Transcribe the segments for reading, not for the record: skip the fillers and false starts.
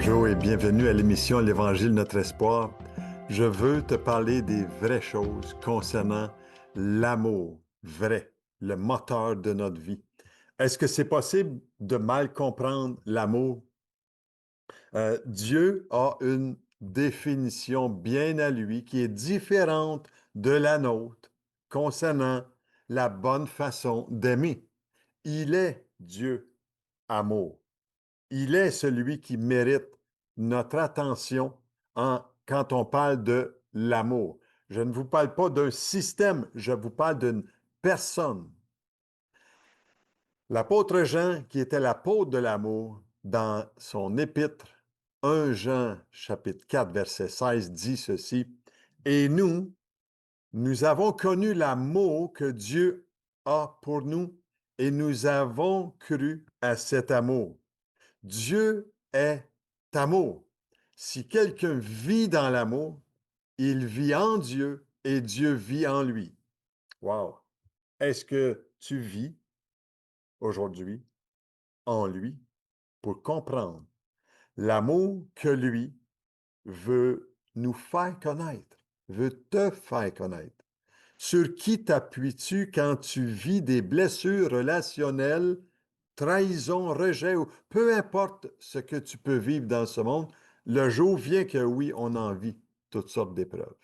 Bonjour et bienvenue à l'émission L'Évangile, notre espoir. Je veux te parler des vraies choses concernant l'amour vrai, le moteur de notre vie. Est-ce que c'est possible de mal comprendre l'amour? Dieu a une définition bien à lui qui est différente de la nôtre concernant la bonne façon d'aimer. Il est Dieu amour. Il est celui qui mérite notre attention quand on parle de l'amour. Je ne vous parle pas d'un système, je vous parle d'une personne. L'apôtre Jean, qui était l'apôtre de l'amour, dans son épître, 1 Jean chapitre 4, verset 16, dit ceci, « Et nous avons connu l'amour que Dieu a pour nous et nous avons cru à cet amour. » Dieu est amour. Si quelqu'un vit dans l'amour, il vit en Dieu et Dieu vit en lui. Wow! Est-ce que tu vis aujourd'hui en lui pour comprendre l'amour que lui veut nous faire connaître, veut te faire connaître? Sur qui t'appuies-tu quand tu vis des blessures relationnelles, trahison, rejet, ou peu importe ce que tu peux vivre dans ce monde, le jour vient que oui, on en vit toutes sortes d'épreuves.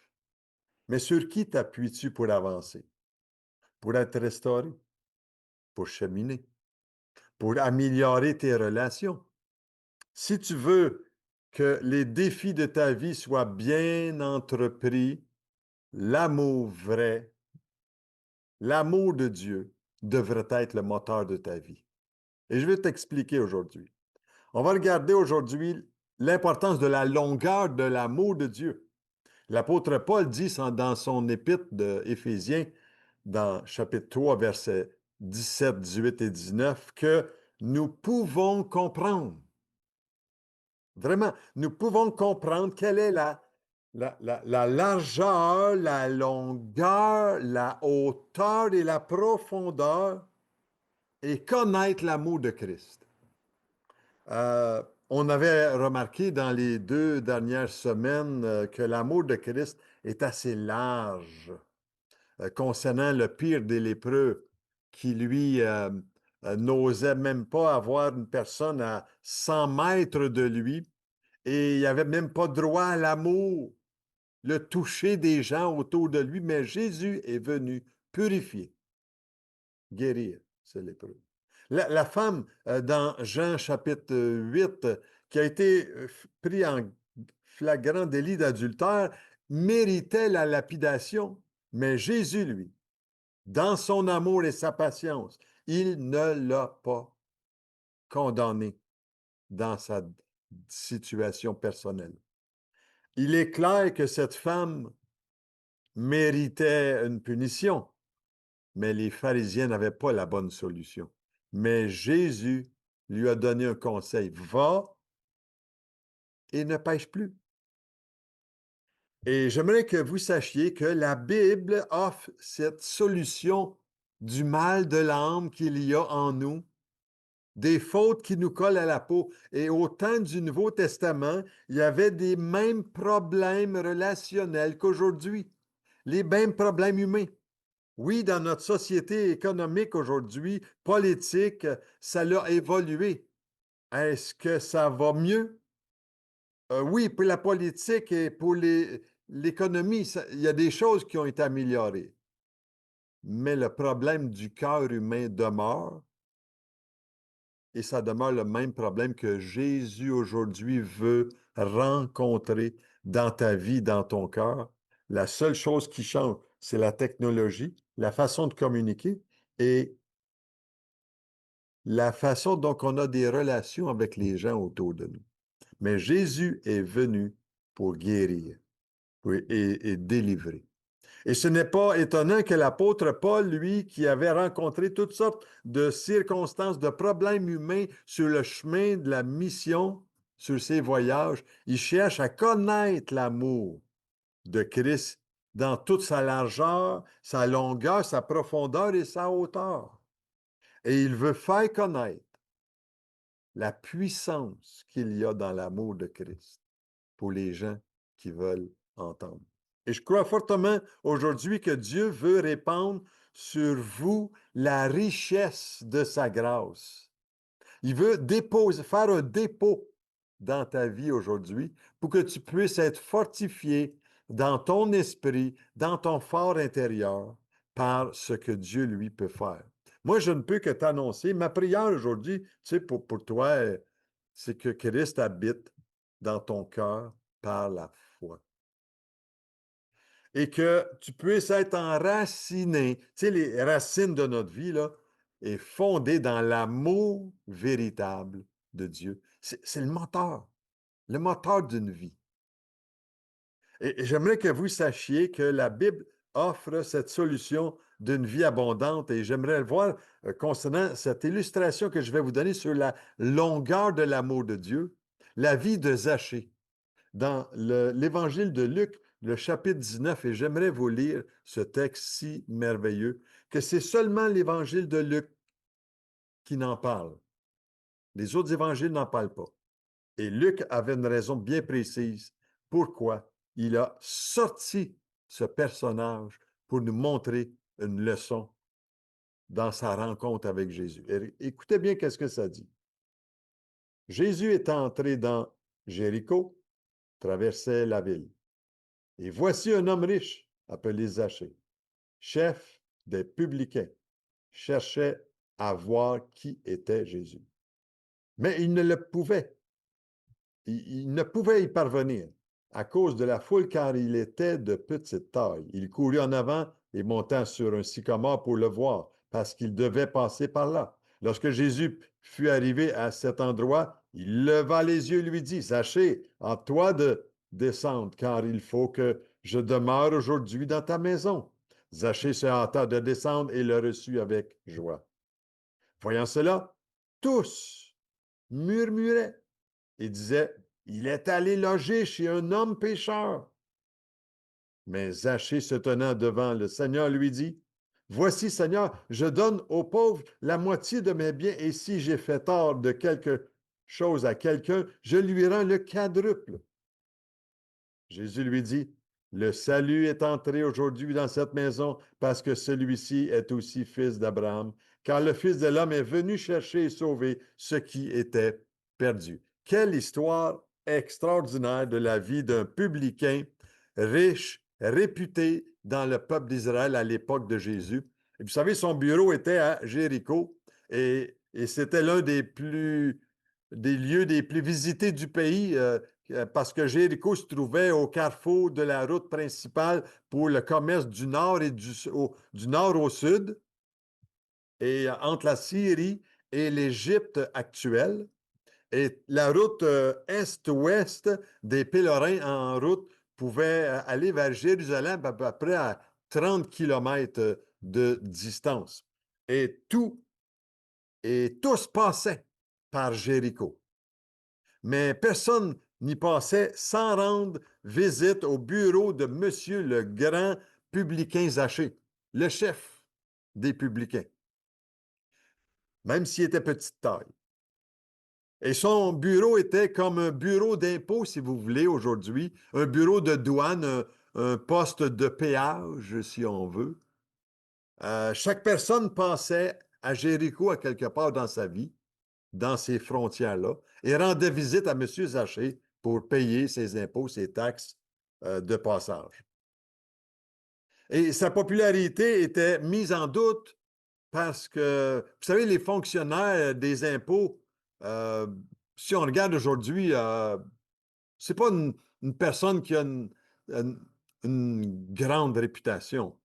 Mais sur qui t'appuies-tu pour avancer, pour être restauré, pour cheminer, pour améliorer tes relations? Si tu veux que les défis de ta vie soient bien entrepris, l'amour vrai, l'amour de Dieu devrait être le moteur de ta vie. Et je vais t'expliquer aujourd'hui. On va regarder aujourd'hui l'importance de la longueur de l'amour de Dieu. L'apôtre Paul dit dans son épître d'Éphésiens, dans chapitre 3, versets 17, 18 et 19, que nous pouvons comprendre, vraiment, nous pouvons comprendre quelle est la largeur, la longueur, la hauteur et la profondeur et connaître l'amour de Christ. On avait remarqué dans les 2 dernières semaines que l'amour de Christ est assez large concernant le pire des lépreux qui, lui, n'osait même pas avoir une personne à 100 mètres de lui et il n'avait même pas droit à l'amour, le toucher des gens autour de lui, mais Jésus est venu purifier, guérir ce lépreux. La femme dans Jean chapitre 8, qui a été pris en flagrant délit d'adultère, méritait la lapidation, mais Jésus, lui, dans son amour et sa patience, il ne l'a pas condamné dans sa situation personnelle. Il est clair que cette femme méritait une punition, mais les pharisiens n'avaient pas la bonne solution. Mais Jésus lui a donné un conseil, va et ne pêche plus. Et j'aimerais que vous sachiez que la Bible offre cette solution du mal de l'âme qu'il y a en nous, des fautes qui nous collent à la peau. Et au temps du Nouveau Testament, il y avait des mêmes problèmes relationnels qu'aujourd'hui, les mêmes problèmes humains. Oui, dans notre société économique aujourd'hui, politique, ça a évolué. Est-ce que ça va mieux? Oui, pour la politique et pour l'économie, il y a des choses qui ont été améliorées. Mais le problème du cœur humain demeure et ça demeure le même problème que Jésus aujourd'hui veut rencontrer dans ta vie, dans ton cœur. La seule chose qui change, c'est la technologie, la façon de communiquer et la façon dont on a des relations avec les gens autour de nous. Mais Jésus est venu pour guérir et délivrer. Et ce n'est pas étonnant que l'apôtre Paul, lui, qui avait rencontré toutes sortes de circonstances, de problèmes humains sur le chemin de la mission, sur ses voyages, il cherche à connaître l'amour de Christ dans toute sa largeur, sa longueur, sa profondeur et sa hauteur. Et il veut faire connaître la puissance qu'il y a dans l'amour de Christ pour les gens qui veulent entendre. Et je crois fortement aujourd'hui que Dieu veut répandre sur vous la richesse de sa grâce. Il veut faire un dépôt dans ta vie aujourd'hui pour que tu puisses être fortifié dans ton esprit, dans ton fort intérieur, par ce que Dieu, lui, peut faire. Moi, je ne peux que t'annoncer, ma prière aujourd'hui, tu sais, pour toi, c'est que Christ habite dans ton cœur par la foi. Et que tu puisses être enraciné, tu sais, les racines de notre vie, là, est fondée dans l'amour véritable de Dieu. C'est le moteur d'une vie. Et j'aimerais que vous sachiez que la Bible offre cette solution d'une vie abondante et j'aimerais le voir concernant cette illustration que je vais vous donner sur la longueur de l'amour de Dieu, la vie de Zachée dans l'Évangile de Luc, le chapitre 19, et j'aimerais vous lire ce texte si merveilleux, que c'est seulement l'Évangile de Luc qui n'en parle. Les autres évangiles n'en parlent pas. Et Luc avait une raison bien précise pourquoi il a sorti ce personnage pour nous montrer une leçon dans sa rencontre avec Jésus. Et écoutez bien qu'est-ce que ça dit. Jésus est entré dans Jéricho, traversait la ville. Et voici un homme riche, appelé Zachée, chef des publicains, cherchait à voir qui était Jésus. Mais il ne pouvait y parvenir à cause de la foule, car il était de petite taille. Il courut en avant et monta sur un sycomore pour le voir, parce qu'il devait passer par là. Lorsque Jésus fut arrivé à cet endroit, il leva les yeux et lui dit, Zachée, en toi de descendre, car il faut que je demeure aujourd'hui dans ta maison. Zachée se hâta de descendre et le reçut avec joie. Voyant cela, tous murmuraient et disaient, il est allé loger chez un homme pécheur. Mais Zachée se tenant devant le Seigneur lui dit, voici, Seigneur, je donne aux pauvres la moitié de mes biens, et si j'ai fait tort de quelque chose à quelqu'un, je lui rends le quadruple. Jésus lui dit, le salut est entré aujourd'hui dans cette maison parce que celui-ci est aussi fils d'Abraham, car le Fils de l'homme est venu chercher et sauver ce qui était perdu. Quelle histoire extraordinaire de la vie d'un publicain riche, réputé dans le peuple d'Israël à l'époque de Jésus. Et vous savez, son bureau était à Jéricho et c'était l'un des lieux les plus visités du pays. Parce que Jéricho se trouvait au carrefour de la route principale pour le commerce du nord et du nord au sud, et entre la Syrie et l'Égypte actuelle. Et la route est-ouest des pèlerins en route pouvait aller vers Jérusalem à peu près à 30 kilomètres de distance. Et tous passaient par Jéricho. Mais personne n'y passait sans rendre visite au bureau de Monsieur le grand publicain Zachée, le chef des publicains, même s'il était petite taille. Et son bureau était comme un bureau d'impôt, si vous voulez, aujourd'hui, un bureau de douane, un poste de péage, si on veut. Chaque personne passait à Jéricho à quelque part dans sa vie, dans ces frontières-là, et rendait visite à M. Zachée pour payer ses impôts, ses taxes de passage. Et sa popularité était mise en doute parce que, vous savez, les fonctionnaires des impôts, euh, si on regarde aujourd'hui, c'est pas une personne qui a une grande réputation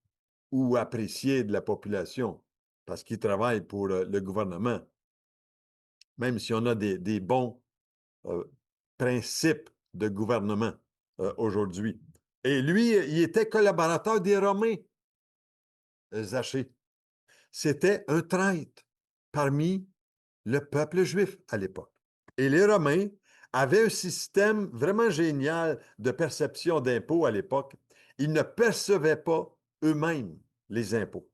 ou appréciée de la population parce qu'il travaille pour le gouvernement, même si on a des bons euh, principes de gouvernement aujourd'hui. Et lui, il était collaborateur des Romains, Zachée. C'était un traître parmi le peuple juif à l'époque. Et les Romains avaient un système vraiment génial de perception d'impôts à l'époque. Ils ne percevaient pas eux-mêmes les impôts,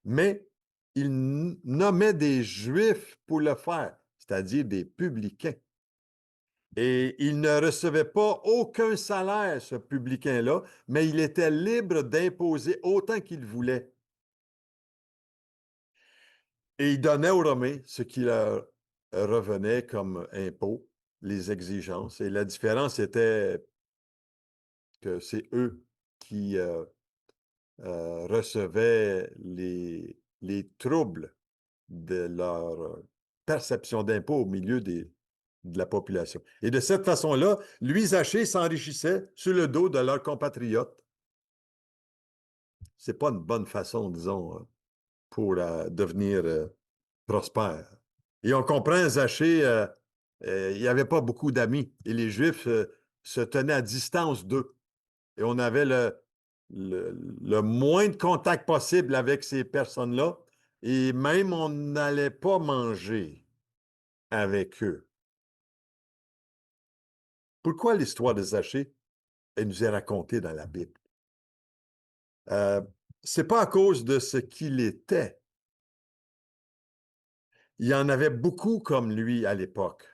mais ils nommaient des Juifs pour le faire. c'est-à-dire des publicains. Et il ne recevait pas aucun salaire, ce publicain-là, mais il était libre d'imposer autant qu'il voulait. Et il donnait aux Romains ce qui leur revenait comme impôt, les exigences. Et la différence était que c'est eux qui recevaient les troubles de leur perception d'impôt au milieu de la population. Et de cette façon-là, lui, Zachée, s'enrichissait sur le dos de leurs compatriotes. C'est pas une bonne façon, disons, pour devenir prospère. Et on comprend, Zachée, il n'y avait pas beaucoup d'amis. Et les Juifs se tenaient à distance d'eux. Et on avait le moins de contact possible avec ces personnes-là. Et même, on n'allait pas manger avec eux. Pourquoi l'histoire de Zachée, elle nous est racontée dans la Bible? Euh, c'est pas à cause de ce qu'il était. Il y en avait beaucoup comme lui à l'époque,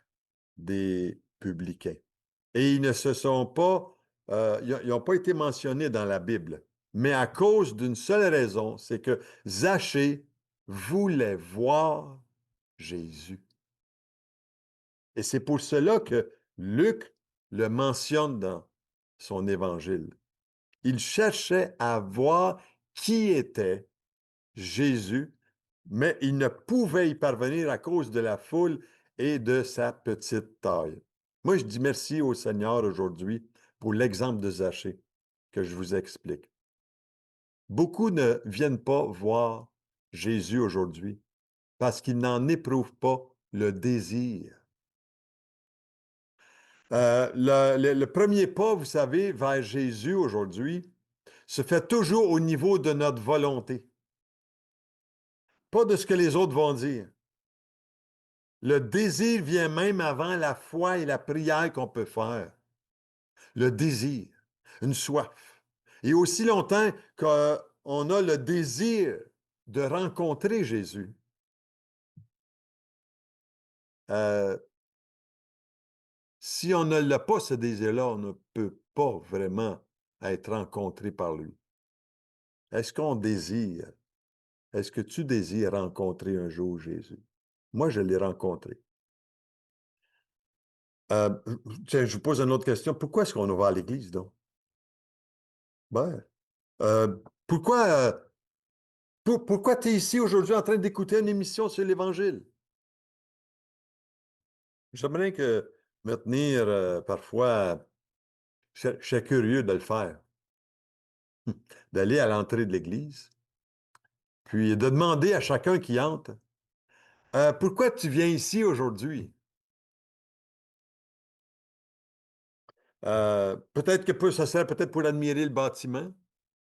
des publicains. Et ils ne se sont pas, ils n'ont pas été mentionnés dans la Bible. Mais à cause d'une seule raison, c'est que Zachée voulait voir Jésus. Et c'est pour cela que Luc le mentionne dans son évangile. Il cherchait à voir qui était Jésus, mais il ne pouvait y parvenir à cause de la foule et de sa petite taille. Moi, je dis merci au Seigneur aujourd'hui pour l'exemple de Zachée que je vous explique. Beaucoup ne viennent pas voir Jésus aujourd'hui parce qu'ils n'en éprouvent pas le désir. Le premier pas, vous savez, vers Jésus aujourd'hui, se fait toujours au niveau de notre volonté, pas de ce que les autres vont dire. Le désir vient même avant la foi et la prière qu'on peut faire. Le désir, une soif. Et aussi longtemps qu'on a le désir de rencontrer Jésus, euh, si on ne l'a pas, ce désir-là, on ne peut pas vraiment être rencontré par lui. Est-ce qu'on désire? Est-ce que tu désires rencontrer un jour Jésus? Moi, je l'ai rencontré. Euh, Tiens, je vous pose une autre question. Pourquoi est-ce qu'on va à l'église, donc? Ben, pourquoi pourquoi tu es ici aujourd'hui en train d'écouter une émission sur l'Évangile? J'aimerais que me tenir parfois, je suis curieux de le faire, d'aller à l'entrée de l'Église, puis de demander à chacun qui entre, pourquoi tu viens ici aujourd'hui? Peut-être que ça serait peut-être pour admirer le bâtiment,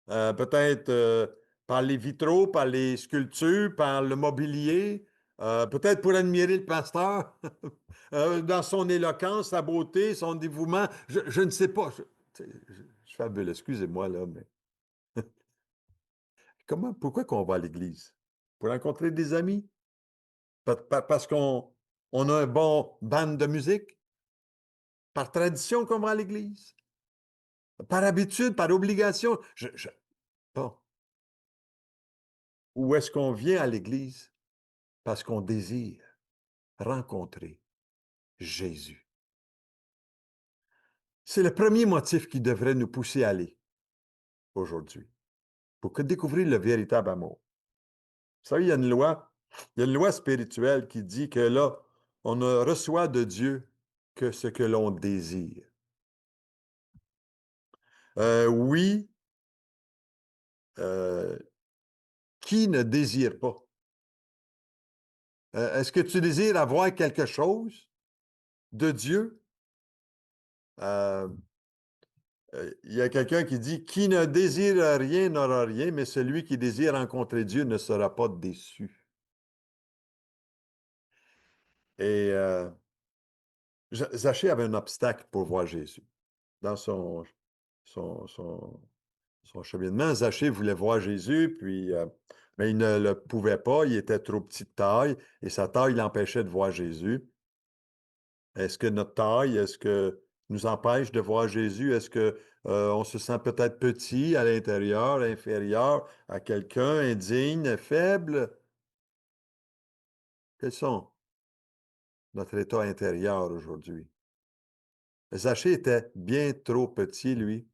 peut-être par les vitraux, par les sculptures, par le mobilier, peut-être pour admirer le pasteur dans son éloquence, sa beauté, son dévouement. Je ne sais pas. Je fabule, excusez-moi là, mais pourquoi qu'on va à l'église? Pour rencontrer des amis? Parce qu'on a un bon band de musique? Par tradition qu'on va à l'église? Par habitude, par obligation? Bon. Ou est-ce qu'on vient à l'église parce qu'on désire rencontrer Jésus? C'est le premier motif qui devrait nous pousser à aller aujourd'hui, pour découvrir le véritable amour. Vous savez, il y a une loi spirituelle qui dit que là, on ne reçoit de Dieu que ce que l'on désire. Oui, euh, qui ne désire pas? Est-ce que tu désires avoir quelque chose de Dieu? Euh, il y a quelqu'un qui dit, qui ne désire rien n'aura rien, mais celui qui désire rencontrer Dieu ne sera pas déçu. Et Zachée avait un obstacle pour voir Jésus. Dans son, son cheminement, Zachée voulait voir Jésus, puis Mais il ne le pouvait pas, il était trop petit de taille et sa taille l'empêchait de voir Jésus. Est-ce que notre taille, est-ce que nous empêche de voir Jésus? Est-ce que, on se sent peut-être petit à l'intérieur, inférieur à quelqu'un, indigne, faible? Quels sont notre état intérieur aujourd'hui? Zachée était bien trop petit, lui,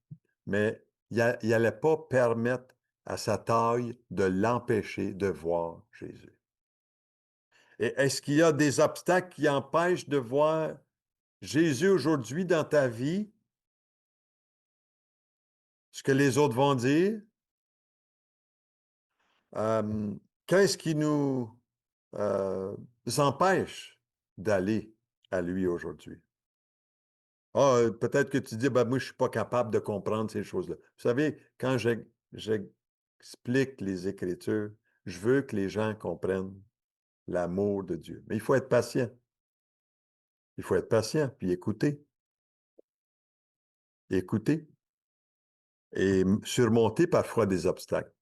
mais il n'allait pas permettre à sa taille de l'empêcher de voir Jésus. Et est-ce qu'il y a des obstacles qui empêchent de voir Jésus aujourd'hui dans ta vie? Ce que les autres vont dire? Qu'est-ce qui nous empêche d'aller à lui aujourd'hui? Ah, peut-être que tu dis, ben, moi, je ne suis pas capable de comprendre ces choses-là. Vous savez, quand j'explique les Écritures, je veux que les gens comprennent l'amour de Dieu. Mais il faut être patient. Il faut être patient, puis écouter, écouter et surmonter parfois des obstacles.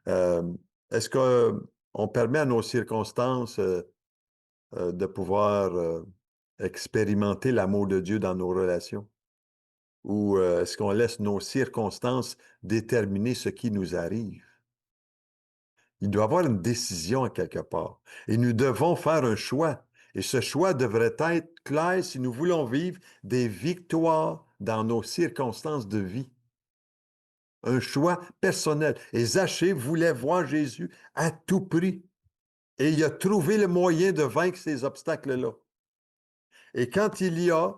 Euh, Est-ce qu'on permet à nos circonstances de pouvoir expérimenter l'amour de Dieu dans nos relations? Ou est-ce qu'on laisse nos circonstances déterminer ce qui nous arrive? Il doit y avoir une décision à quelque part. Et nous devons faire un choix. Et ce choix devrait être clair si nous voulons vivre des victoires dans nos circonstances de vie. Un choix personnel. Et Zachée voulait voir Jésus à tout prix. Et il a trouvé le moyen de vaincre ces obstacles-là. Et quand il y a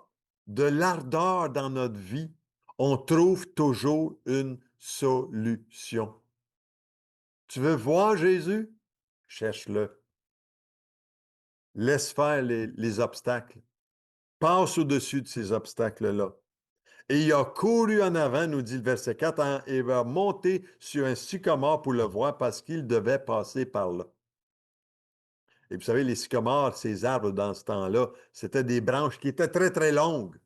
de l'ardeur dans notre vie, on trouve toujours une solution. Tu veux voir Jésus? Cherche-le. Laisse faire les obstacles. Passe au-dessus de ces obstacles-là. Et il a couru en avant, nous dit le verset 4, et va monter sur un sycomore pour le voir parce qu'il devait passer par là. Et vous savez, les sycomores, ces arbres dans ce temps-là, c'était des branches qui étaient très, très longues.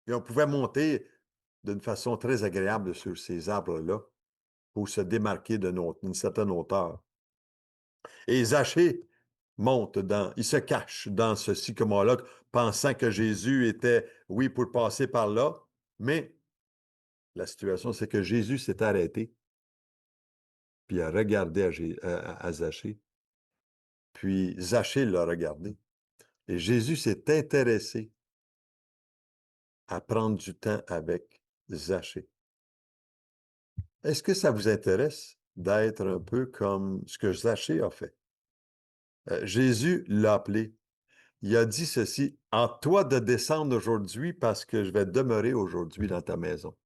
Et on pouvait monter d'une façon très agréable sur ces arbres-là pour se démarquer d'une certaine hauteur. Et Zachée il se cache dans ce sycomore-là, pensant que Jésus était, oui, pour passer par là, mais la situation, c'est que Jésus s'est arrêté, puis a regardé à Zachée, puis Zachée l'a regardé. Et Jésus s'est intéressé à prendre du temps avec Zachée. Est-ce que ça vous intéresse d'être un peu comme ce que Zachée a fait? Jésus l'a appelé. Il a dit ceci, en toi de descendre aujourd'hui parce que je vais demeurer aujourd'hui dans ta maison.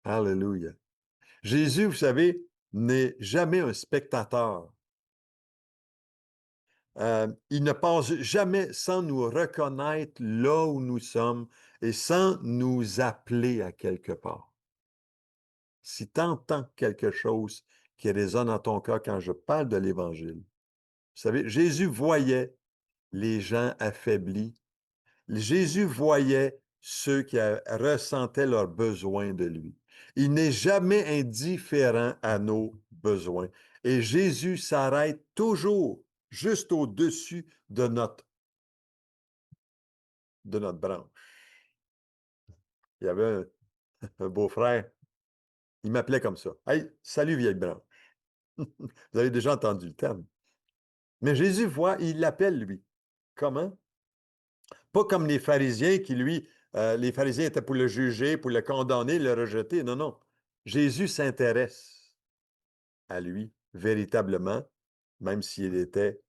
Alléluia. Jésus, vous savez, n'est jamais un spectateur. Il ne passe jamais sans nous reconnaître là où nous sommes et sans nous appeler à quelque part. Si tu entends quelque chose qui résonne en ton cœur quand je parle de l'Évangile, vous savez, Jésus voyait les gens affaiblis. Jésus voyait ceux qui ressentaient leurs besoins de lui. Il n'est jamais indifférent à nos besoins. Et Jésus s'arrête toujours juste au-dessus de notre branche. Il y avait un beau-frère, il m'appelait comme ça. Hey, salut vieille branche. Vous avez déjà entendu le terme. Mais Jésus voit, il l'appelle lui. Comment? Pas comme les pharisiens qui, lui, les pharisiens étaient pour le juger, pour le condamner, le rejeter. Non, non. Jésus s'intéresse à lui véritablement, même s'il était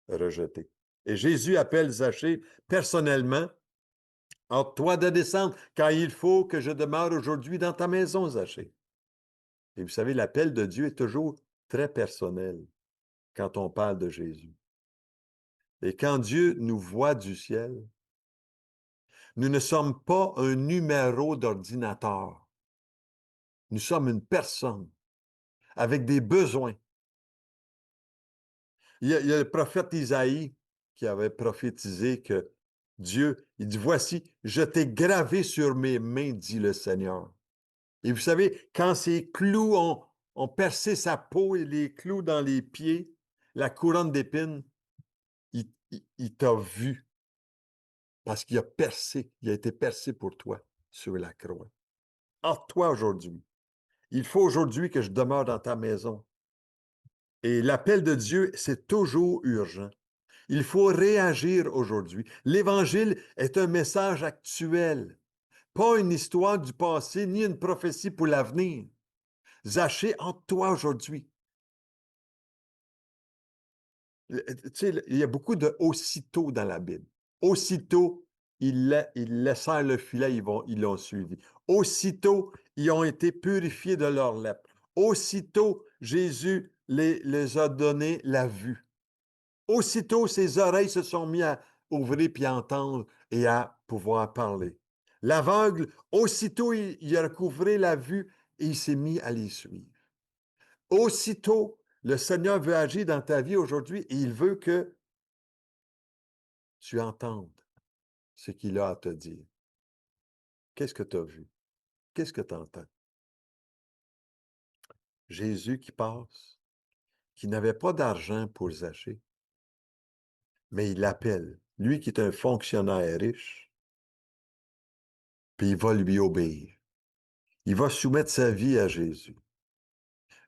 rejeté. Et Jésus appelle Zachée personnellement, hâte toi de descendre, car il faut que je demeure aujourd'hui dans ta maison, Zachée. Et vous savez, l'appel de Dieu est toujours très personnel quand on parle de Jésus. Et quand Dieu nous voit du ciel, nous ne sommes pas un numéro d'ordinateur. Nous sommes une personne avec des besoins. Il y a le prophète Isaïe qui avait prophétisé que Dieu, il dit, voici, je t'ai gravé sur mes mains, dit le Seigneur. Et vous savez, quand ces clous ont percé sa peau et les clous dans les pieds, la couronne d'épines, il t'a vu parce qu'il a percé, il a été percé pour toi sur la croix. Entre toi aujourd'hui. Il faut aujourd'hui que je demeure dans ta maison. Et l'appel de Dieu, c'est toujours urgent. Il faut réagir aujourd'hui. L'Évangile est un message actuel, pas une histoire du passé ni une prophétie pour l'avenir. Zachée, entre toi aujourd'hui. Tu sais, il y a beaucoup de aussitôt dans la Bible. Aussitôt, ils laissèrent le filet, ils l'ont suivi. Aussitôt, ils ont été purifiés de leur lèpre. Aussitôt, Jésus les a donné la vue. Aussitôt, ses oreilles se sont mises à ouvrir puis à entendre et à pouvoir parler. L'aveugle, aussitôt, il a recouvré la vue et il s'est mis à les suivre. Aussitôt, le Seigneur veut agir dans ta vie aujourd'hui et il veut que tu entendes ce qu'il a à te dire. Qu'est-ce que tu as vu? Qu'est-ce que tu entends? Jésus qui passe, qui n'avait pas d'argent pour Zachée, mais il l'appelle, lui qui est un fonctionnaire riche, puis il va lui obéir. Il va soumettre sa vie à Jésus.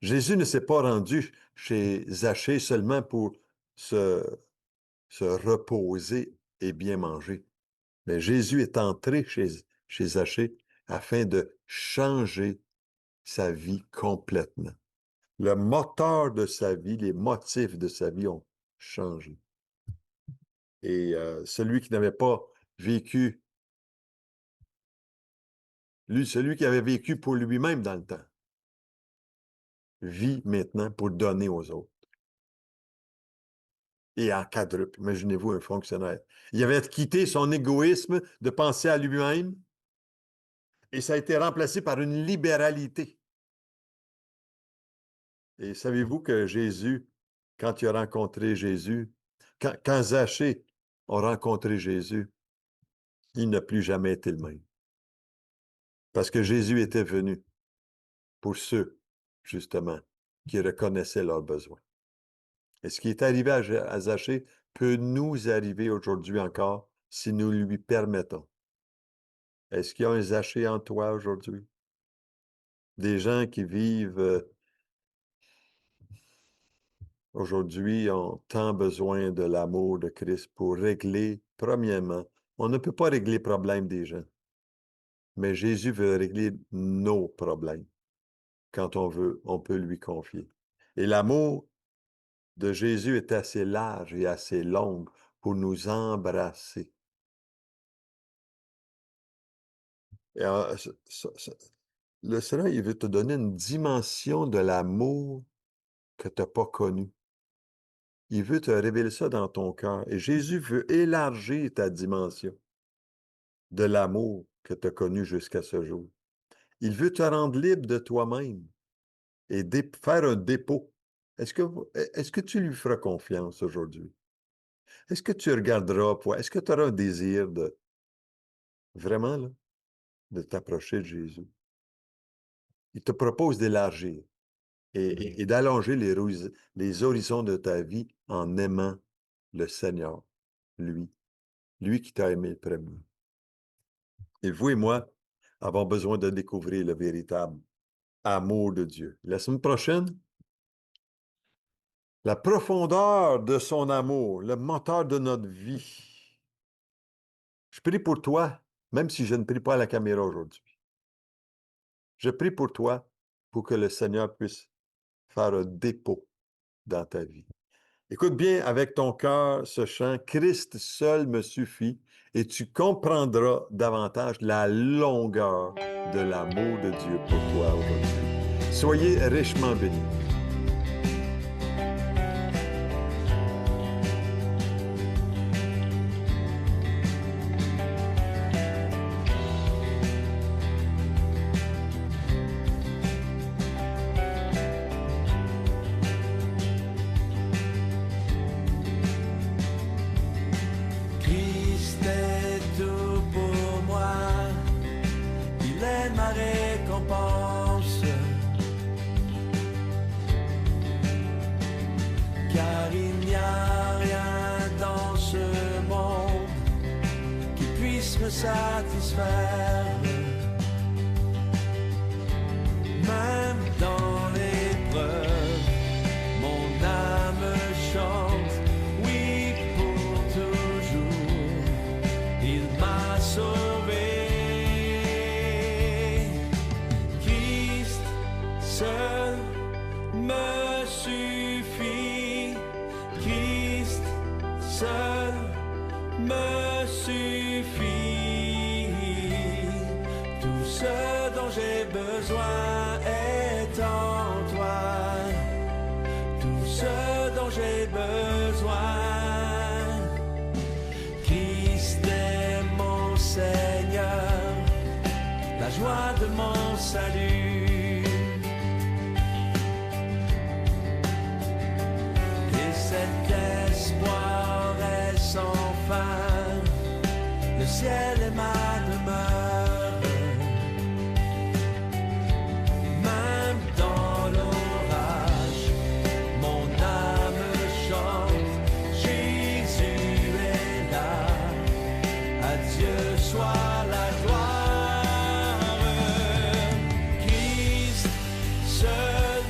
Jésus ne s'est pas rendu chez Zachée seulement pour se reposer et bien manger. Mais Jésus est entré chez Zachée afin de changer sa vie complètement. Le moteur de sa vie, les motifs de sa vie ont changé. Et celui qui n'avait pas vécu, celui qui avait vécu pour lui-même dans le temps, vit maintenant pour donner aux autres. Et en quadruple, imaginez-vous un fonctionnaire. Il avait quitté son égoïsme de penser à lui-même et ça a été remplacé par une libéralité. Et savez-vous que Jésus, quand il a rencontré Jésus, quand Zachée a rencontré Jésus, il n'a plus jamais été le même. Parce que Jésus était venu pour ceux, justement, qui reconnaissaient leurs besoins. Et ce qui est arrivé à Zachée peut nous arriver aujourd'hui encore si nous lui permettons. Est-ce qu'il y a un Zachée en toi aujourd'hui? Des gens qui vivent aujourd'hui ont tant besoin de l'amour de Christ pour régler, premièrement, on ne peut pas régler les problèmes des gens, mais Jésus veut régler nos problèmes. Quand on veut, on peut lui confier. Et l'amour de Jésus est assez large et assez long pour nous embrasser. Et le Seigneur, il veut te donner une dimension de l'amour que tu n'as pas connu. Il veut te révéler ça dans ton cœur. Et Jésus veut élargir ta dimension de l'amour que tu as connu jusqu'à ce jour. Il veut te rendre libre de toi-même et faire un dépôt. Est-ce que tu lui feras confiance aujourd'hui? Est-ce que tu regarderas, est-ce que tu auras un désir de vraiment là, de t'approcher de Jésus? Il te propose d'élargir et d'allonger les horizons de ta vie en aimant le Seigneur, lui qui t'a aimé le premier. Et vous et moi avons besoin de découvrir le véritable amour de Dieu. La semaine prochaine, la profondeur de son amour, le moteur de notre vie. Je prie pour toi, même si je ne prie pas à la caméra aujourd'hui. Je prie pour toi pour que le Seigneur puisse faire un dépôt dans ta vie. Écoute bien avec ton cœur ce chant, Christ seul me suffit, et tu comprendras davantage la longueur de l'amour de Dieu pour toi aujourd'hui. Soyez richement bénis. Christ est tout pour moi, il est ma récompense. satisfaire. Même dans l'épreuve, mon âme chante, oui pour toujours, il m'a sauvé. Christ seul me suffit, Christ seul me suffit. Tout ce dont j'ai besoin est en toi. Tout ce dont j'ai besoin. Christ est mon Seigneur, la joie de mon salut. Et cet espoir est sans fin, le ciel est ma demeure. Même dans l'orage, mon âme chante, Jésus est là, à Dieu soit la gloire. Christ seul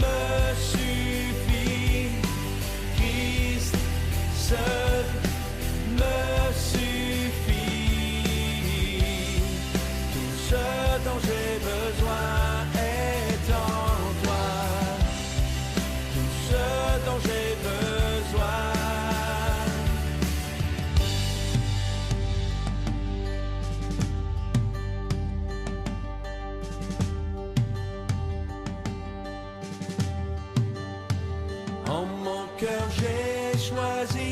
me suffit, Christ seul me suffit. Tout ce dont j'ai besoin est en toi. Tout ce dont j'ai besoin. En mon cœur j'ai choisi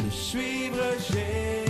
de suivre Jésus.